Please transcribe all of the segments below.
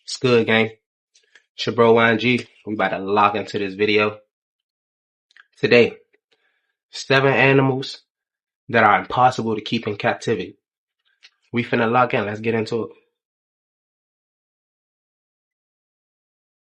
It's good, gang. It's your bro YG. We about to lock into this video. Today, 7 animals that are impossible to keep in captivity. We finna lock in. Let's get into it.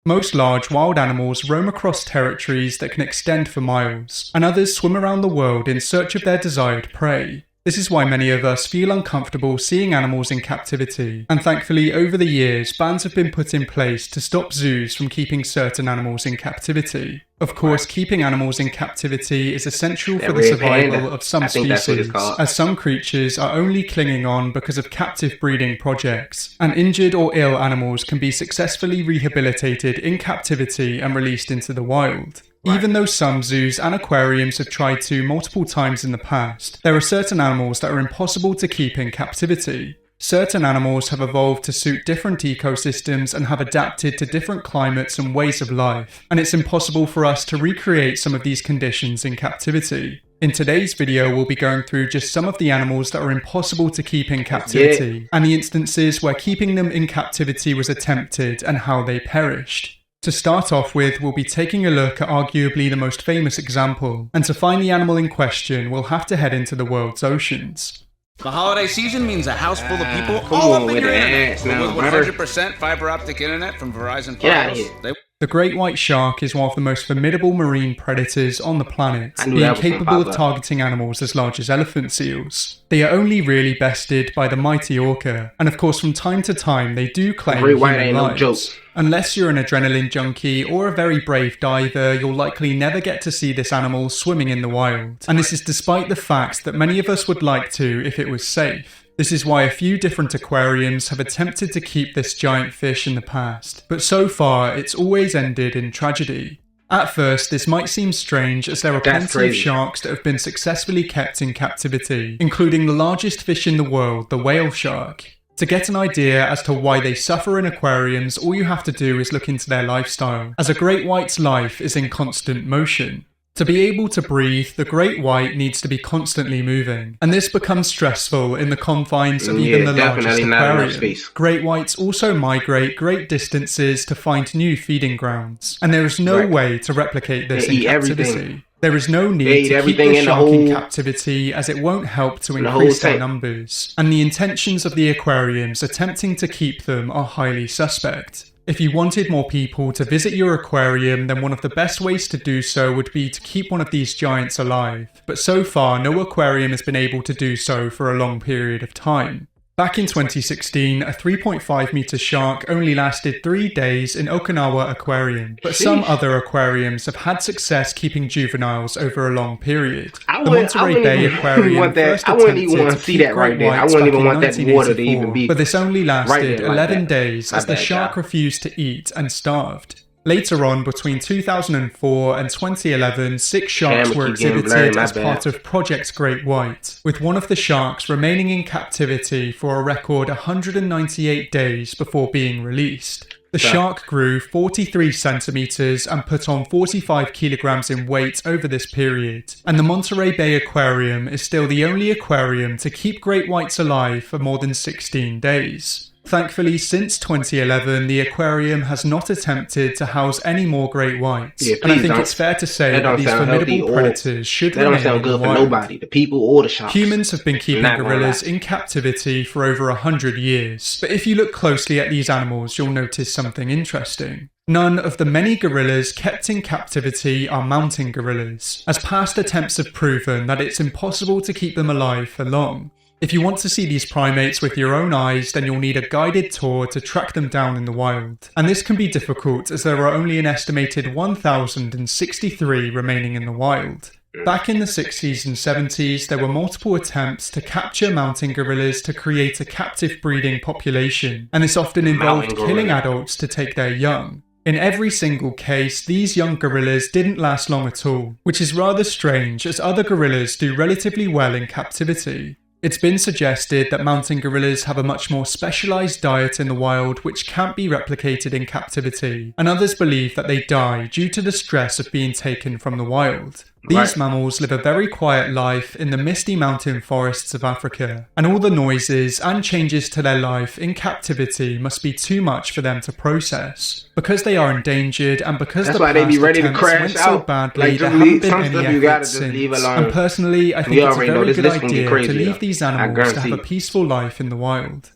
Most large wild animals roam across territories that can extend for miles, and others swim around the world in search of their desired prey. This is why many of us feel uncomfortable seeing animals in captivity, and thankfully over the years bans have been put in place to stop zoos from keeping certain animals in captivity. Of course, keeping animals in captivity is essential for the survival of some species, as some creatures are only clinging on because of captive breeding projects, and injured or ill animals can be successfully rehabilitated in captivity and released into the wild. Even though some zoos and aquariums have tried to multiple times in the past, there are certain animals that are impossible to keep in captivity. Certain animals have evolved to suit different ecosystems and have adapted to different climates and ways of life, and it's impossible for us to recreate some of these conditions in captivity. In today's video, we'll be going through just some of the animals that are impossible to keep in captivity, and the instances where keeping them in captivity was attempted and how they perished. To start off with, we'll be taking a look at arguably the most famous example, and to find the animal in question, we'll have to head into the world's oceans. The holiday season means a house full of people Come all on up in with your the internet. ass now, With brother. 100% fiber optic internet from Verizon Get out of Fios, here. The great white shark is one of the most formidable marine predators on the planet, I knew being that was gonna capable pop of up. targeting animals as large as elephant seals. They are only really bested by the mighty orca, and of course from time to time they do claim Great white human ain't no lives. joke. Unless you're an adrenaline junkie or a very brave diver, you'll likely never get to see this animal swimming in the wild. And this is despite the fact that many of us would like to if it was safe. This is why a few different aquariums have attempted to keep this giant fish in the past, but so far it's always ended in tragedy. At first, this might seem strange as there are That's plenty of crazy. sharks that have been successfully kept in captivity, including the largest fish in the world, the whale shark. To get an idea as to why they suffer in aquariums, all you have to do is look into their lifestyle, as a great white's life is in constant motion. To be able to breathe, the great white needs to be constantly moving, and this becomes stressful in the confines of even the largest definitely not enough aquarium. space. Great whites also migrate great distances to find new feeding grounds, and there is no way to replicate this They in eat captivity. everything. There is no They need eat to keep everything the in the shark in whole- captivity, as it won't help to the whole increase their tank. numbers, and the intentions of the aquariums attempting to keep them are highly suspect. If you wanted more people to visit your aquarium, then one of the best ways to do so would be to keep one of these giants alive. But so far, no aquarium has been able to do so for a long period of time. Back in 2016, a 3.5 meter shark only lasted 3 days in Okinawa Aquarium, but some Sheesh. other aquariums have had success keeping juveniles over a long period. I The wouldn't Monterey Bay even Aquarium want that. first I wouldn't even attempted want to to see keep that right great there. I whites wouldn't back even in want that water to 1984, even be but this only lasted right there like 11 that. days My as the bad, shark y'all. refused to eat and starved. Later on, between 2004 and 2011, 6 sharks Camera were keep getting exhibited blurry, my as bad. part of Project Great White, with one of the sharks remaining in captivity for a record 198 days before being released. The shark grew 43 centimeters and put on 45 kilograms in weight over this period, and the Monterey Bay Aquarium is still the only aquarium to keep great whites alive for more than 16 days. Thankfully, since 2011, the aquarium has not attempted to house any more great whites, Yeah, and I please think don't. it's fair to say That that don't these sound healthy formidable or- predators should That don't remain sound in the good for wild. nobody. The people or the sharks. Humans have been keeping Not gonna gorillas lie. in captivity for over 100 years, but if you look closely at these animals, you'll notice something interesting. None of the many gorillas kept in captivity are mountain gorillas, as past attempts have proven that it's impossible to keep them alive for long. If you want to see these primates with your own eyes, then you'll need a guided tour to track them down in the wild. And this can be difficult as there are only an estimated 1,063 remaining in the wild. Back in the 60s and 70s, there were multiple attempts to capture mountain gorillas to create a captive breeding population, and this often involved Mountain killing gorilla. adults to take their young. In every single case, these young gorillas didn't last long at all, which is rather strange as other gorillas do relatively well in captivity. It's been suggested that mountain gorillas have a much more specialized diet in the wild which can't be replicated in captivity, and others believe that they die due to the stress of being taken from the wild. These mammals live a very quiet life in the misty mountain forests of Africa, and all the noises and changes to their life in captivity must be too much for them to process. Because they are endangered and because That's the why they be past ready to attempts crash went so out. badly, Like, there just haven't leave been some any stuff you gotta efforts just since. leave alone. And personally, I think You it's a already know very this good list gonna get idea crazy, to leave though. these I animals to have a guarantee. peaceful life in the wild.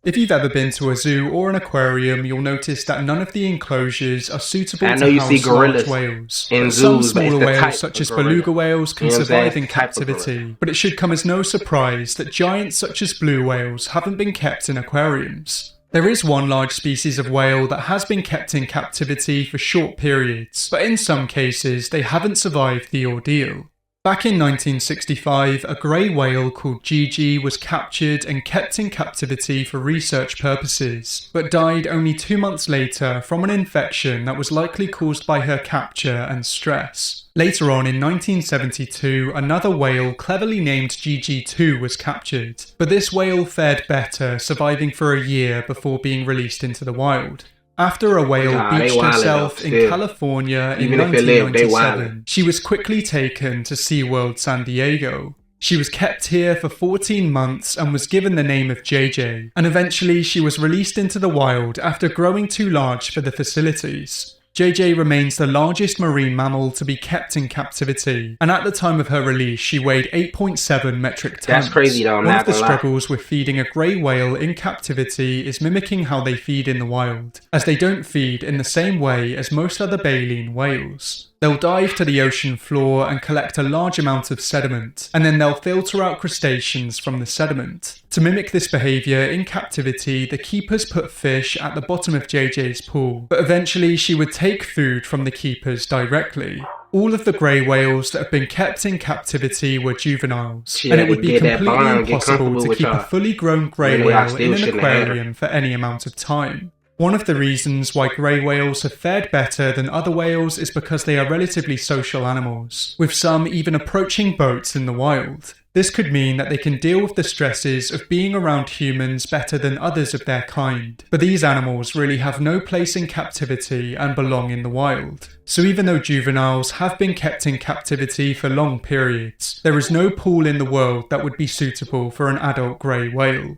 If you've ever been to a zoo or an aquarium, you'll notice that none of the enclosures are suitable I know to you see house large gorillas whales. in But some zoos, but it's smaller the whales, type such of as gorilla. beluga whales, can You know what I'm saying? survive in It's the type of gorilla. captivity. But it should come as no surprise that giants such as blue whales haven't been kept in aquariums. There is one large species of whale that has been kept in captivity for short periods, but in some cases they haven't survived the ordeal. Back in 1965, a grey whale called Gigi was captured and kept in captivity for research purposes, but died only 2 months later from an infection that was likely caused by her capture and stress. Later on in 1972, another whale cleverly named Gigi-2 was captured, but this whale fared better, surviving for a year before being released into the wild. After a whale Nah, they beached wildin' herself though, in still. California in Even if it lived, they 1997, wildin'. she was quickly taken to SeaWorld San Diego. She was kept here for 14 months and was given the name of JJ, and eventually she was released into the wild after growing too large for the facilities. JJ remains the largest marine mammal to be kept in captivity, and at the time of her release she weighed 8.7 metric tons. That's crazy though, I'm One not of the gonna lie. struggles with feeding a grey whale in captivity is mimicking how they feed in the wild, as they don't feed in the same way as most other baleen whales. They'll dive to the ocean floor and collect a large amount of sediment, and then they'll filter out crustaceans from the sediment. To mimic this behaviour in captivity, the keepers put fish at the bottom of JJ's pool, but eventually she would take food from the keepers directly. All of the grey whales that have been kept in captivity were juveniles, Shit, and it would they be get that completely bond, get impossible comfortable to with keep a y'all. fully grown grey Then y'all whale still in an shouldn't have had her. aquarium for any amount of time. One of the reasons why grey whales have fared better than other whales is because they are relatively social animals, with some even approaching boats in the wild. This could mean that they can deal with the stresses of being around humans better than others of their kind, but these animals really have no place in captivity and belong in the wild. So even though juveniles have been kept in captivity for long periods, there is no pool in the world that would be suitable for an adult grey whale.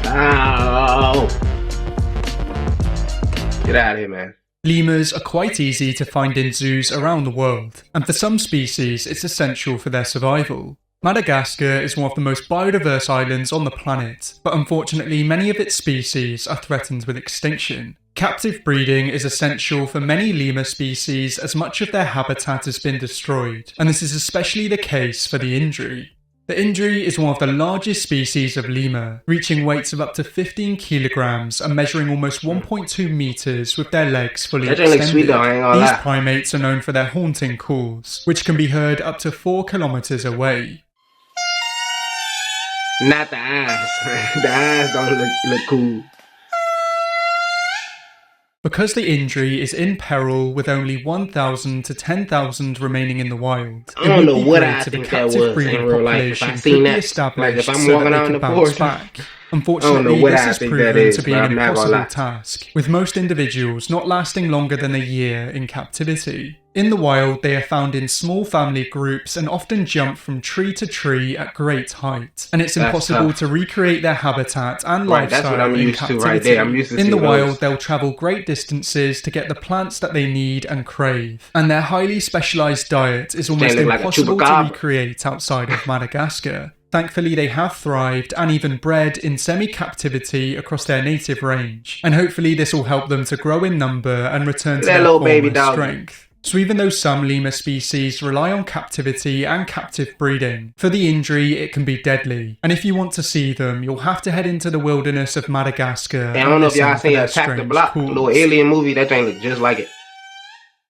Ow. Get out of here, man. Lemurs are quite easy to find in zoos around the world, and for some species it's essential for their survival. Madagascar is one of the most biodiverse islands on the planet, but unfortunately many of its species are threatened with extinction. Captive breeding is essential for many lemur species as much of their habitat has been destroyed, and this is especially the case for the indri. The indri is one of the largest species of lemur, reaching weights of up to 15 kilograms and measuring almost 1.2 meters with their legs fully That ain't like sweet extended. though, I ain't gonna These lie. primates are known for their haunting calls, which can be heard up to 4 kilometers away. Not the eyes. The eyes don't look cool. Because the indri is in peril with only 1,000 to 10,000 remaining in the wild, I don't know what great I if a think that captive was breeding in real life. If I population seen could be that, established like if I'm so walking that out they in could the bounce forest, back. I Unfortunately, don't know what this I has think proven that is, to be but an I'm not gonna lie. impossible task, with most individuals not lasting longer than a year in captivity. In the wild, they are found in small family groups and often jump from tree to tree at great height, and it's That's impossible tough. to recreate their habitat and Right, that's what lifestyle I'm in used to captivity. right there. I'm used to in the seeing wild, those. they'll travel great distances to get the plants that they need and crave, and their highly specialized diet is almost look like a impossible to chupacabra. recreate outside of Madagascar. Thankfully, they have thrived and even bred in semi-captivity across their native range, and hopefully this will help them to grow in number and return to That their little former baby doggy. strength. So even though some lemur species rely on captivity and captive breeding, for the indri it can be deadly, and if you want to see them, you'll have to head into the wilderness of Madagascar. And I don't know if y'all listen seen for their Attack the strange Block, calls. little alien movie. That thing look just like it.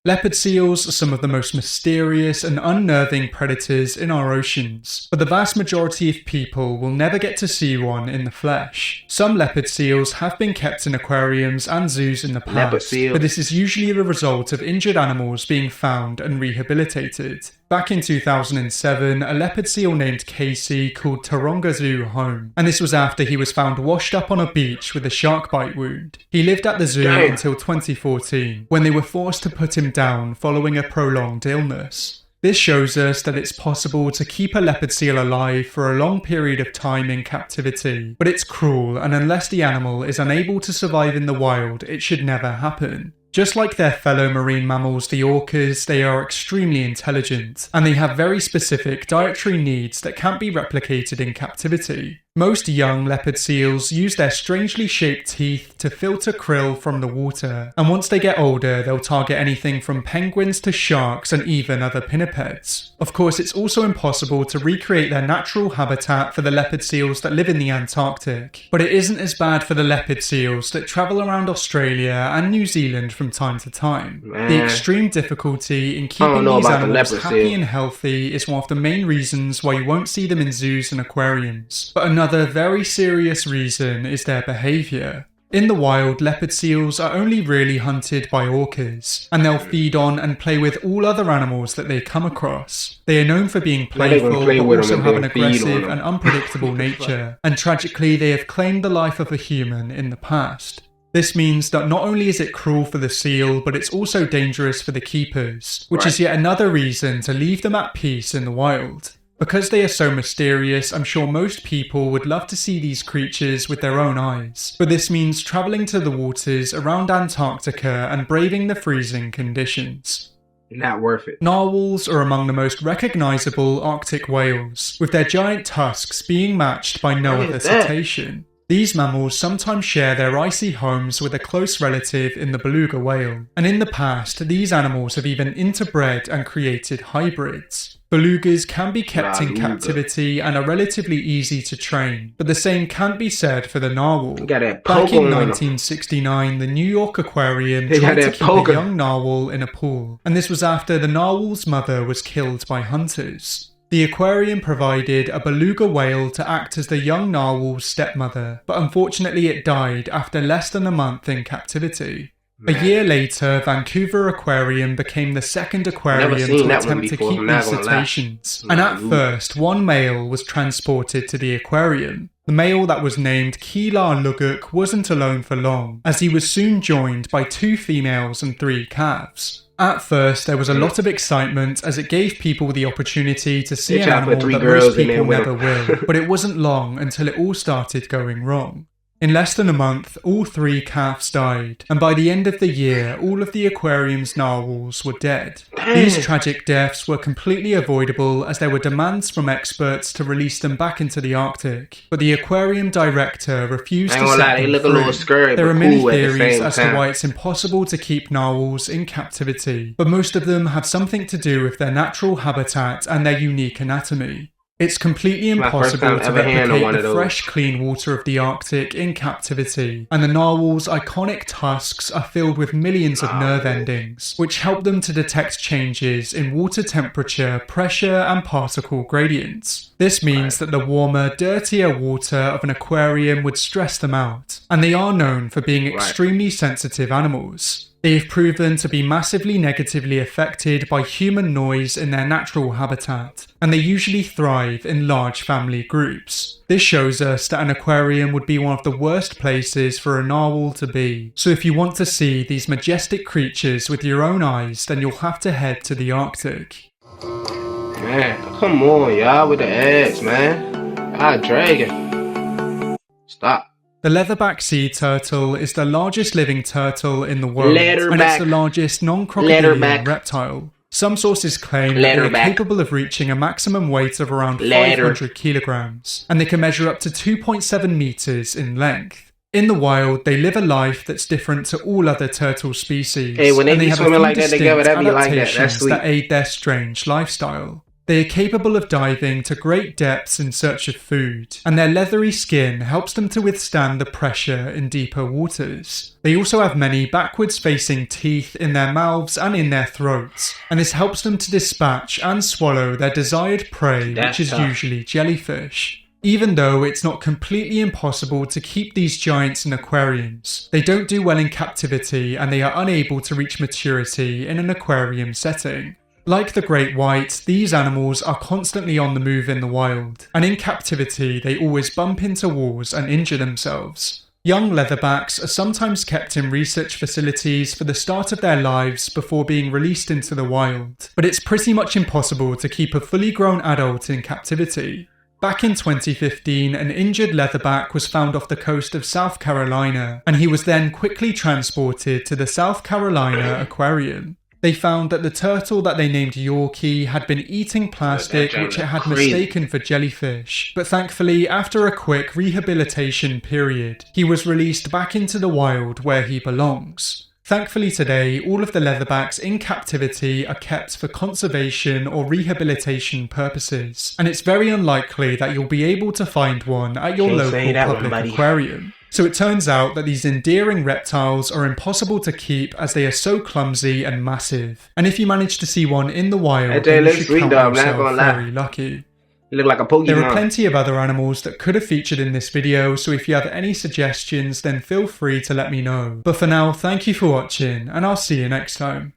Leopard seals are some of the most mysterious and unnerving predators in our oceans, but the vast majority of people will never get to see one in the flesh. Some leopard seals have been kept in aquariums and zoos in the Leopard past, seal. but this is usually the result of injured animals being found and rehabilitated. Back in 2007, a leopard seal named Casey called Taronga Zoo home, and this was after he was found washed up on a beach with a shark bite wound. He lived at the zoo until 2014, when they were forced to put him down following a prolonged illness. This shows us that it's possible to keep a leopard seal alive for a long period of time in captivity, but it's cruel, and unless the animal is unable to survive in the wild, it should never happen. Just like their fellow marine mammals, the orcas, they are extremely intelligent, and they have very specific dietary needs that can't be replicated in captivity. Most young leopard seals use their strangely shaped teeth to filter krill from the water, and once they get older, they'll target anything from penguins to sharks and even other pinnipeds. Of course, it's also impossible to recreate their natural habitat for the leopard seals that live in the Antarctic, but it isn't as bad for the leopard seals that travel around Australia and New Zealand from time to time. The extreme difficulty in keeping these animals happy and healthy is one of the main reasons why you won't see them in zoos and aquariums. But another very serious reason is their behaviour. In the wild, leopard seals are only really hunted by orcas, and they'll feed on and play with all other animals that they come across. They are known for being playful, but also have an aggressive and unpredictable nature, and tragically they have claimed the life of a human in the past. This means that not only is it cruel for the seal, but it's also dangerous for the keepers, which is yet another reason to leave them at peace in the wild. Because they are so mysterious, I'm sure most people would love to see these creatures with their own eyes, but this means travelling to the waters around Antarctica and braving the freezing conditions. Not worth it. Narwhals are among the most recognisable Arctic whales, with their giant tusks being matched by no other cetacean. These mammals sometimes share their icy homes with a close relative in the beluga whale, and in the past, these animals have even interbred and created hybrids. Belugas can be kept in captivity and are relatively easy to train, but the same can't be said for the narwhal. Back in 1969, the New York Aquarium tried to keep a young narwhal in a pool, and this was after the narwhal's mother was killed by hunters. The aquarium provided a beluga whale to act as the young narwhal's stepmother, but unfortunately it died after less than a month in captivity. A year later, Vancouver Aquarium became the second aquarium to attempt to keep these cetaceans, and at first, one male was transported to the aquarium. The male that was named Keelar Luguk wasn't alone for long, as he was soon joined by 2 females and 3 calves. At first, there was a lot of excitement as it gave people the opportunity to see an animal that most people never will, but it wasn't long until it all started going wrong. In less than a month, all 3 calves died, and by the end of the year, all of the aquarium's narwhals were dead. These tragic deaths were completely avoidable as there were demands from experts to release them back into the Arctic, but the aquarium director refused to set them free. There are many theories as to why it's impossible to keep narwhals in captivity, but most of them have something to do with their natural habitat and their unique anatomy. It's completely impossible to replicate the fresh, clean water of the Arctic in captivity, and the narwhal's iconic tusks are filled with millions of nerve endings, which help them to detect changes in water temperature, pressure, and particle gradients. This means that the warmer, dirtier water of an aquarium would stress them out, and they are known for being extremely sensitive animals. They have proven to be massively negatively affected by human noise in their natural habitat, and they usually thrive in large family groups. This shows us that an aquarium would be one of the worst places for a narwhal to be. So if you want to see these majestic creatures with your own eyes, then you'll have to head to the Arctic. Man, come on, y'all, with the ads, man. Ah, dragon. Stop. The leatherback sea turtle is the largest living turtle in the world, and it's the largest non-crocodilian reptile. Some sources claim that they're capable of reaching a maximum weight of around 500 kilograms, and they can measure up to 2.7 meters in length. In the wild, they live a life that's different to all other turtle species, and they have a few distinct adaptations that aid their strange lifestyle. They are capable of diving to great depths in search of food, and their leathery skin helps them to withstand the pressure in deeper waters. They also have many backwards-facing teeth in their mouths and in their throats, and this helps them to dispatch and swallow their desired prey, which is usually jellyfish. Even though it's not completely impossible to keep these giants in aquariums, they don't do well in captivity and they are unable to reach maturity in an aquarium setting. Like the great white, these animals are constantly on the move in the wild, and in captivity they always bump into walls and injure themselves. Young leatherbacks are sometimes kept in research facilities for the start of their lives before being released into the wild, but it's pretty much impossible to keep a fully grown adult in captivity. Back in 2015, an injured leatherback was found off the coast of South Carolina, and he was then quickly transported to the South Carolina Aquarium. They found that the turtle that they named Yorkie had been eating plastic which it had mistaken for jellyfish, but thankfully after a quick rehabilitation period, he was released back into the wild where he belongs. Thankfully today, all of the leatherbacks in captivity are kept for conservation or rehabilitation purposes, and it's very unlikely that you'll be able to find one at your local public aquarium. So it turns out that these endearing reptiles are impossible to keep as they are so clumsy and massive. And if you manage to see one in the wild, then you should count yourself very lucky. You look like a Pokemon. There are plenty of other animals that could have featured in this video, so if you have any suggestions, then feel free to let me know. But for now, thank you for watching, and I'll see you next time.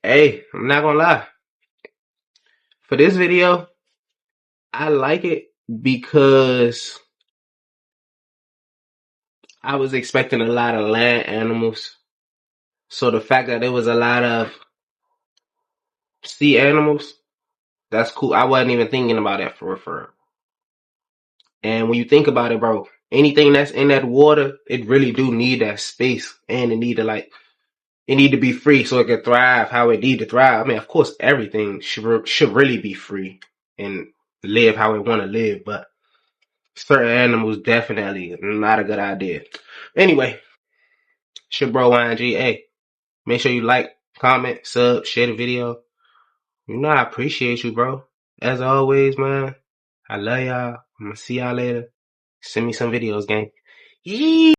Hey, I'm not gonna lie. For this video, I like it because I was expecting a lot of land animals. So the fact that there was a lot of sea animals, that's cool. I wasn't even thinking about that for real. And when you think about it, bro, anything that's in that water, it really do need that space, and it need to be free so it can thrive how it need to thrive. I mean, of course, everything should really be free and live how it want to live, but certain animals definitely not a good idea. Anyway, it's your bro YNG. Hey, make sure you like, comment, sub, share the video. You know I appreciate you, bro. As always, man, I love y'all. I'm gonna see y'all later. Send me some videos, gang. Yee!